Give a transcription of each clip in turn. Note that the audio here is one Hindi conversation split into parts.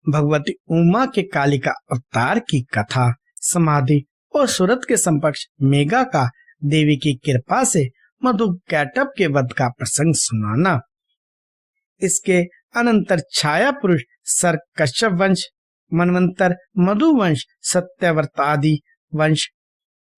भगवती उमा के कालिका अवतार की कथा, समाधि और सूरत के समकक्ष मेघा का देवी की कृपा से मधु कैटभ के वध का प्रसंग सुनाना। इसके अनंतर छाया पुरुष सर कश्यप वंश, मनवंतर मधु वंश, सत्यव्रत आदि वंश,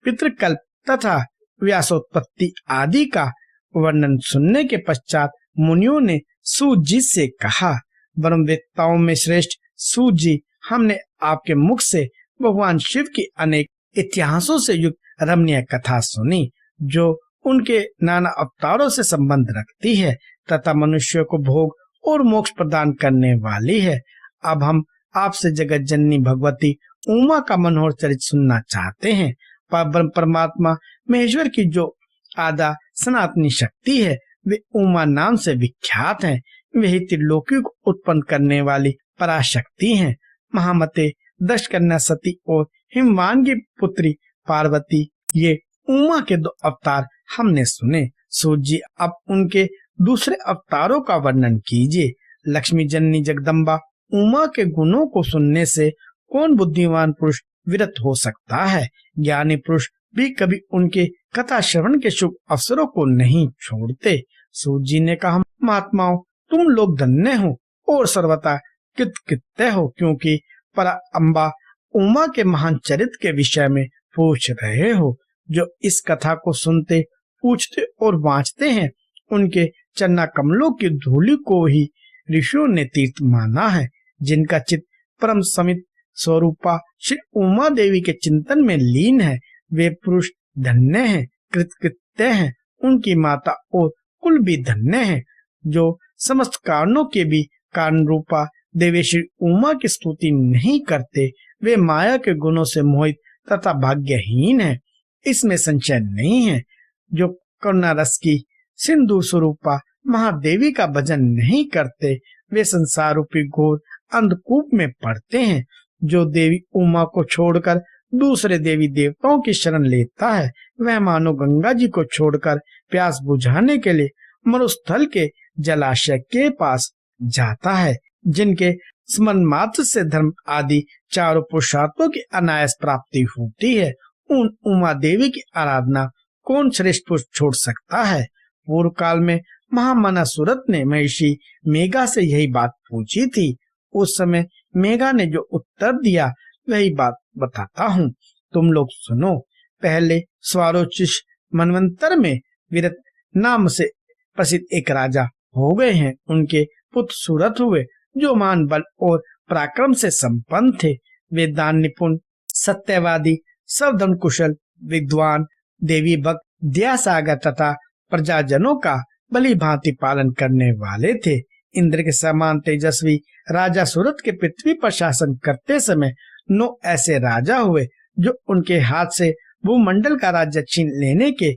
पितृकल्प तथा व्यासोत्पत्ति आदि का वर्णन सुनने के पश्चात मुनियों ने सूत जी से कहा, ब्रह्मवेत्ताओं में श्रेष्ठ सूत जी, हमने आपके मुख से भगवान शिव की अनेक इतिहासों से युक्त रमणीय कथा सुनी, जो उनके नाना अवतारों से संबंध रखती है तथा मनुष्य को भोग और मोक्ष प्रदान करने वाली है। अब हम आपसे जगत जननी भगवती उमा का मनोहर चरित्र सुनना चाहते हैं। परमात्मा महेश्वर की जो आदा सनातनी शक्ति है, वे उमा नाम से विख्यात हैं। वही त्रिलोकी को उत्पन्न करने वाली पराशक्ति हैं। महामते, दशकन्या सती और हिमवान की पुत्री पार्वती, ये उमा के दो अवतार हमने सुने। सूत जी, अब उनके दूसरे अवतारों का वर्णन कीजिए। लक्ष्मी जननी जगदम्बा उमा के गुणों को सुनने से कौन बुद्धिमान पुरुष विरत हो सकता है? ज्ञानी पुरुष भी कभी उनके कथा श्रवण के शुभ अवसरों को नहीं छोड़ते। सूत जी ने कहा, महात्माओं, तुम लोग धन्य हो और सर्वथा कृतकृत्य हो, क्योंकि परा अम्बा उमा के महान चरित्र के विषय में पूछ रहे हो। जो इस कथा को सुनते, पूछते और वांचते हैं, उनके चन्ना कमलों की धूलि को ही ऋषियों ने तीर्थ माना है। जिनका चित्त परम समित स्वरूपा श्री उमा देवी के चिंतन में लीन है, वे पुरुष धन्य हैं, कृतकृत्य हैं। उनकी माता और कुल भी धन्य हैं। जो समस्त कारणों के भी कारण रूपा देवी श्री उमा की स्तुति नहीं करते, वे माया के गुणों से मोहित तथा भाग्यहीन हैं, इसमें संशय नहीं है। जो करुणा रस की सिंधु स्वरूपा महादेवी का भजन नहीं करते, वे संसार रूपी घोर अंधकूप में पड़ते हैं। जो देवी उमा को छोड़कर दूसरे देवी देवताओं की शरण लेता है, वह मानो गंगा जी को छोड़कर प्यास बुझाने के लिए मरुस्थल के जलाशय के पास जाता है। जिनके स्मरण मात्र से धर्म आदि चारों पुरुषार्थों की अनायास प्राप्ति होती है, उन उमा देवी की आराधना कौन श्रेष्ठ पुरुष छोड़ सकता है? पूर्व काल में महामना सूरत ने महर्षि मेघा से यही बात पूछी थी। उस समय मेघा ने जो उत्तर दिया, वही बात बताता हूँ, तुम लोग सुनो। पहले स्वारोचिष मनवंतर में विरत नाम से प्रसिद्ध एक राजा हो गए हैं। उनके पुत्र सूरत हुए, जो मान बल और पराक्रम से संपन्न थे। वे दान निपुण, सत्यवादी, सर्वधर्म कुशल, विद्वान, देवी भक्त, दया सागर तथा प्रजाजनों का भली भांति पालन करने वाले थे। इंद्र के समान तेजस्वी राजा सूरत के पृथ्वी पर शासन करते समय 9 ऐसे राजा हुए, जो उनके हाथ से भूमंडल का राज्य छीन लेने के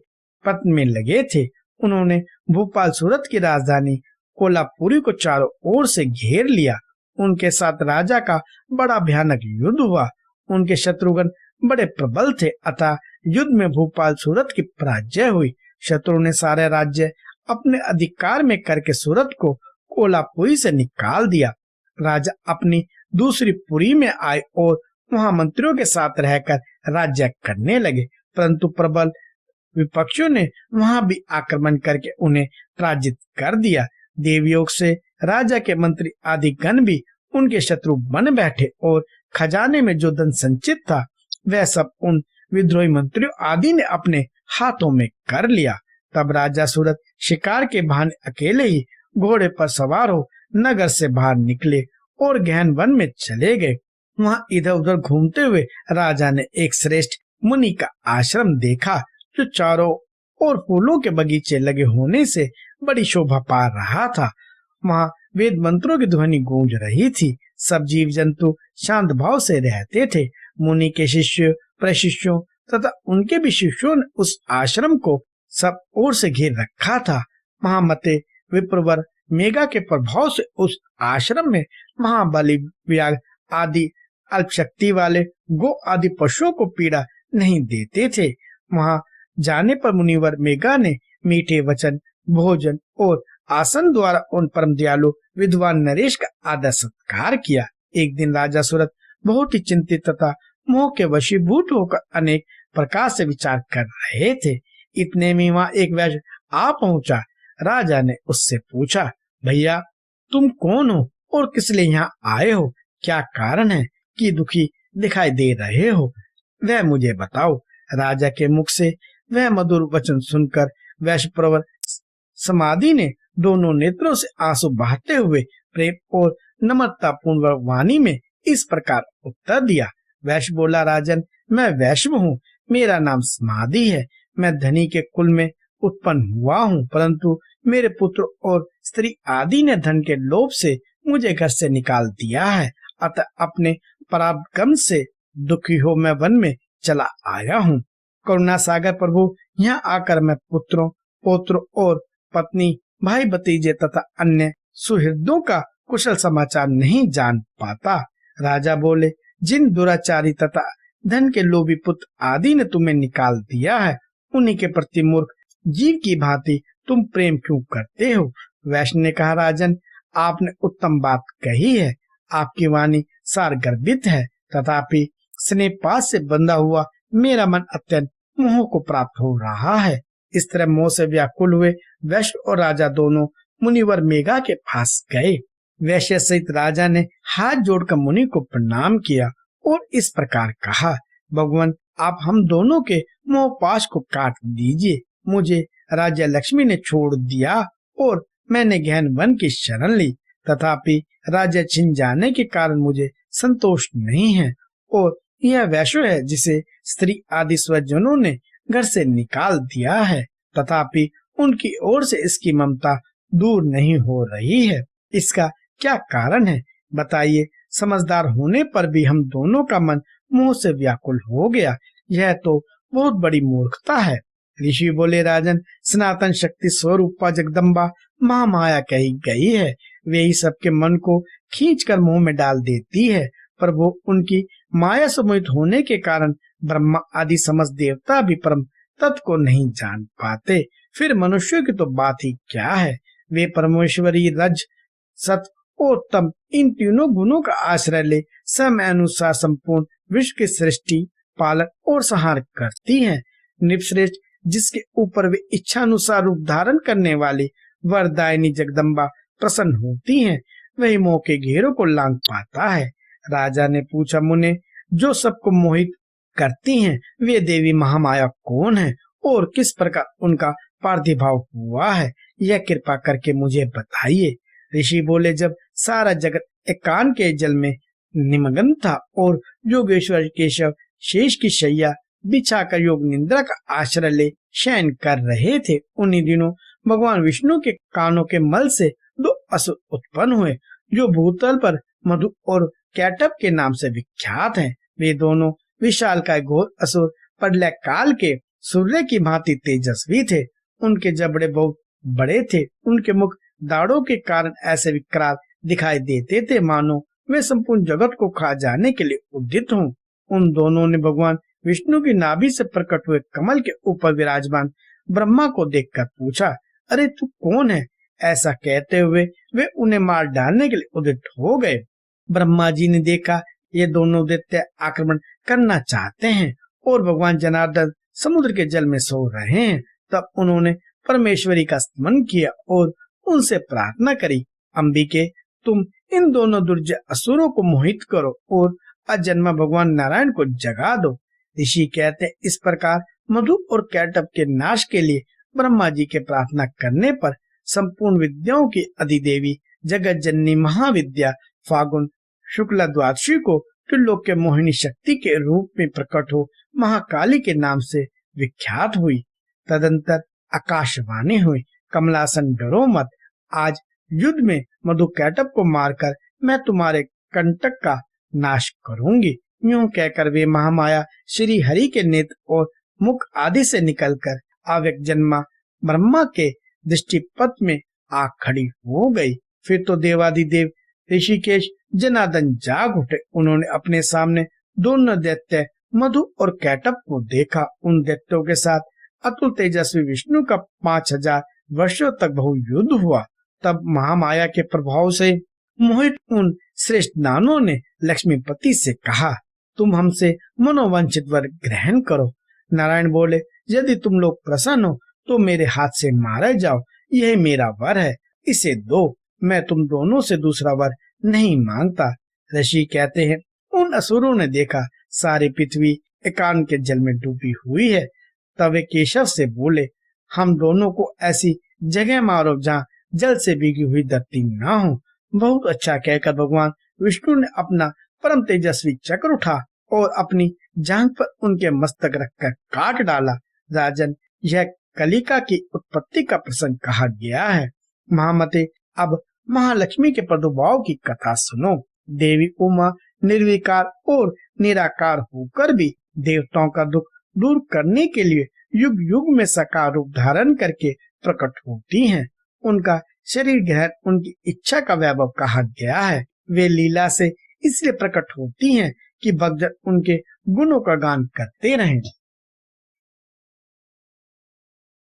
प्रयत्न में लगे थे। उन्होंने भोपाल सूरत की राजधानी कोल्हापुरी को चारों ओर से घेर लिया। उनके साथ राजा का बड़ा भयानक युद्ध हुआ। उनके शत्रुघ्न बड़े प्रबल थे, अतः युद्ध में भोपाल सूरत की पराजय हुई। शत्रु ने सारे राज्य अपने अधिकार में करके सूरत को कोल्हापुरी से निकाल दिया। राजा अपनी दूसरी पुरी में आए और वहां मंत्रियों के साथ रहकर राज्य करने लगे, परंतु प्रबल विपक्षियों ने वहां भी आक्रमण करके उन्हें पराजित कर दिया। देवयोग से राजा के मंत्री आदि गण भी उनके शत्रु बन बैठे और खजाने में जो धन संचित था, वह सब उन विद्रोही मंत्रियों आदि ने अपने हाथों में कर लिया। तब राजा सूरत शिकार के बहाने अकेले ही घोड़े पर सवार हो नगर से बाहर निकले और गहन वन में चले गए। वहां इधर उधर घूमते हुए राजा ने एक श्रेष्ठ मुनि का आश्रम देखा, जो चारों ओर फूलों के बगीचे लगे होने से बड़ी शोभा पा रहा था। वहां वेद मंत्रों की ध्वनि गूंज रही थी। सब जीव जंतु शांत भाव से रहते थे। मुनि के शिष्य, प्रशिष्यों तथा उनके भी शिष्यों ने उस आश्रम को सब ओर से घेर रखा था। महामते, विप्रवर मेघा के प्रभाव से उस आश्रम में महाबली, व्याघ्र आदि अल्प शक्ति वाले गो आदि पशुओं को पीड़ा नहीं देते थे। वहां जाने पर मुनिवर मेघा ने मीठे वचन, भोजन और आसन द्वारा उन परम दयालु विद्वान नरेश का आदर सत्कार किया। एक दिन राजा सूरत बहुत ही चिंतित तथा मोह के वशीभूत होकर अनेक प्रकार से विचार कर रहे थे। इतने में वहां एक वैश्य आ पहुंचा। राजा ने उससे पूछा, भैया तुम कौन हो और किस लिए यहाँ आए हो? क्या कारण है कि दुखी दिखाई दे रहे हो? वह मुझे बताओ। राजा के मुख से वह मधुर वचन सुनकर वैश्य प्रवर समाधि ने दोनों नेत्रों से आंसू बहाते हुए प्रेम और नम्रता पूर्ण वाणी में इस प्रकार उत्तर दिया। वैश्य बोला, राजन मैं वैश्य हूँ, मेरा नाम समाधि है। मैं धनी के कुल में उत्पन्न हुआ हूँ, परंतु मेरे पुत्र और स्त्री आदि ने धन के लोभ से मुझे घर से निकाल दिया है। अतः अपने पराक्रम से दुखी हो मैं वन में चला आया हूँ। करुणा सागर प्रभु, यहाँ आकर मैं पुत्रों, पौत्र और पत्नी, भाई भतीजे तथा अन्य सुहृदों का कुशल समाचार नहीं जान पाता। राजा बोले, जिन दुराचारी तथा धन के लोभी पुत्र आदि ने तुम्हें निकाल दिया है, उन्हीं के प्रति मूर्ख जीव की भांति तुम प्रेम क्यों करते हो? वैश्य ने कहा, राजन आपने उत्तम बात कही है। आपकी वाणी सार गर्भित है, तथापि स्नेहपात से बंधा हुआ मेरा मन अत्यंत मोह को प्राप्त हो रहा है। इस तरह मोह से व्याकुल हुए वैश्य और राजा दोनों मुनिवर मेघा के पास गए। वैश्य सहित राजा ने हाथ जोड़कर मुनि को प्रणाम किया और इस प्रकार कहा, भगवान आप हम दोनों के मोह पाश को काट दीजिए। मुझे राजा लक्ष्मी ने छोड़ दिया और मैंने गहन वन की शरण ली, तथापि राजा छिन जाने के कारण मुझे संतोष नहीं है। और यह वैश्य है जिसे स्त्री आदि स्वजनों ने घर से निकाल दिया है, तथापि उनकी ओर से इसकी ममता दूर नहीं हो रही है। इसका क्या कारण है बताइए? समझदार होने पर भी हम दोनों का मन मोह से व्याकुल हो गया। यह तो बहुत बड़ी मूर्खता है। ऋषि बोले, राजन सनातन शक्ति स्वरूपा जगदम्बा महामाया कही गई है। वे ही सबके मन को खींचकर मुंह में डाल देती है, पर वो उनकी माया से मोहित होने के कारण ब्रह्मा आदि समस्त देवता भी परम तत्व को नहीं जान पाते। फिर मनुष्यों की तो बात ही क्या है। वे परमेश्वरी रज सत और तम इन तीनों गुणों का आश्रय ले समय अनुसार संपूर्ण विश्व की सृष्टि, पालन और संहार करती हैं। निपश्रेष्ठ जिसके ऊपर वे इच्छा अनुसार रूप धारण करने वाली वरदायिनी जगदम्बा प्रसन्न होती हैं, वही मोह के घेरों को लांग पाता है। राजा ने पूछा, मुने जो सबको मोहित करती हैं वे देवी महामाया कौन है और किस प्रकार उनका पार्थिभाव हुआ है? यह कृपा करके मुझे बताइए। ऋषि बोले, जब सारा जगत एकांत के जल में निमग्न था और योगेश्वर केशव शेष की शैया बिछाकर योग निद्रा का आश्रय ले शयन कर रहे थे, उन्हीं दिनों भगवान विष्णु के कानों के मल से दो असुर उत्पन्न हुए, जो भूतल पर मधु और कैटब के नाम से विख्यात हैं। वे दोनों विशालकाय घोर असुर प्रलय काल के सूर्य की भांति तेजस्वी थे। उनके जबड़े बहुत बड़े थे। उनके मुख दाढ़ों के कारण ऐसे विकराल दिखाई देते थे मानो वे संपूर्ण जगत को खा जाने के लिए उद्यत हों। उन दोनों ने भगवान विष्णु की नाभि से प्रकट हुए कमल के ऊपर विराजमान ब्रह्मा को देखकर पूछा, अरे तू कौन है? ऐसा कहते हुए वे उन्हें मार डालने के लिए उद्यत हो गए। ब्रह्मा जी ने देखा ये दोनों दैत्य आक्रमण करना चाहते हैं और भगवान जनार्दन समुद्र के जल में सो रहे हैं। तब उन्होंने परमेश्वरी का स्मरण किया और उनसे प्रार्थना करी, अंबिके तुम इन दोनों दुर्जय असुरों को मोहित करो और अजन्मा भगवान नारायण को जगा दो। ऋषि कहते हैं, इस प्रकार मधु और कैटब के नाश के लिए ब्रह्मा जी के प्रार्थना करने पर संपूर्ण विद्याओं की अधिदेवी जगत जननी महाविद्या फागुन शुक्ला द्वादशी को त्रिलोक के मोहिनी शक्ति के रूप में प्रकट हो महाकाली के नाम से विख्यात हुई। तदंतर आकाशवाणी हुई, कमलासन डरो मत, आज युद्ध में मधु कैटब को मारकर मैं तुम्हारे कंटक का नाश करूंगी। यूं कहकर वे महामाया श्री हरि के नेत्र और मुख आदि से निकलकर अव्यक्त जन्मा ब्रह्मा के दृष्टिपथ में आ खड़ी हो गई। फिर तो देवादिदेव ऋषिकेश जनार्दन जाग उठे। उन्होंने अपने सामने दोनों दैत्य मधु और कैटब को देखा। उन दैत्यों के साथ अतुल तेजस्वी विष्णु का 5000 वर्षों तक बहु युद्ध हुआ। तब महामाया के प्रभाव से मोहित उन श्रेष्ठ दानों ने लक्ष्मीपति से कहा, तुम हमसे मनोवांछित वर ग्रहण करो। नारायण बोले, यदि तुम लोग प्रसन्न हो तो मेरे हाथ से मारे जाओ, यह मेरा वर है, इसे दो। मैं तुम दोनों से दूसरा वर नहीं मांगता। ऋषि कहते हैं, उन असुरों ने देखा सारी पृथ्वी एकांत के जल में डूबी हुई है। तब वे केशव से बोले, हम दोनों को ऐसी जगह मारो जहाँ जल से भीगी हुई धरती ना हो। बहुत अच्छा कहकर भगवान विष्णु ने अपना परम तेजस्वी चक्र उठा और अपनी जांघ पर उनके मस्तक रखकर काट डाला। राजन, यह कलिका की उत्पत्ति का प्रसंग कहा गया है। महामते, अब महालक्ष्मी के प्रादुर्भाव की कथा सुनो। देवी उमा निर्विकार और निराकार होकर भी देवताओं का दुख दूर करने के लिए युग युग में साकार रूप धारण करके प्रकट होती हैं। उनका शरीर ग्रहण उनकी इच्छा का वैभव कहा गया है। वे लीला से इसलिए प्रकट होती हैं कि भक्तजन उनके गुणों का गान करते रहें।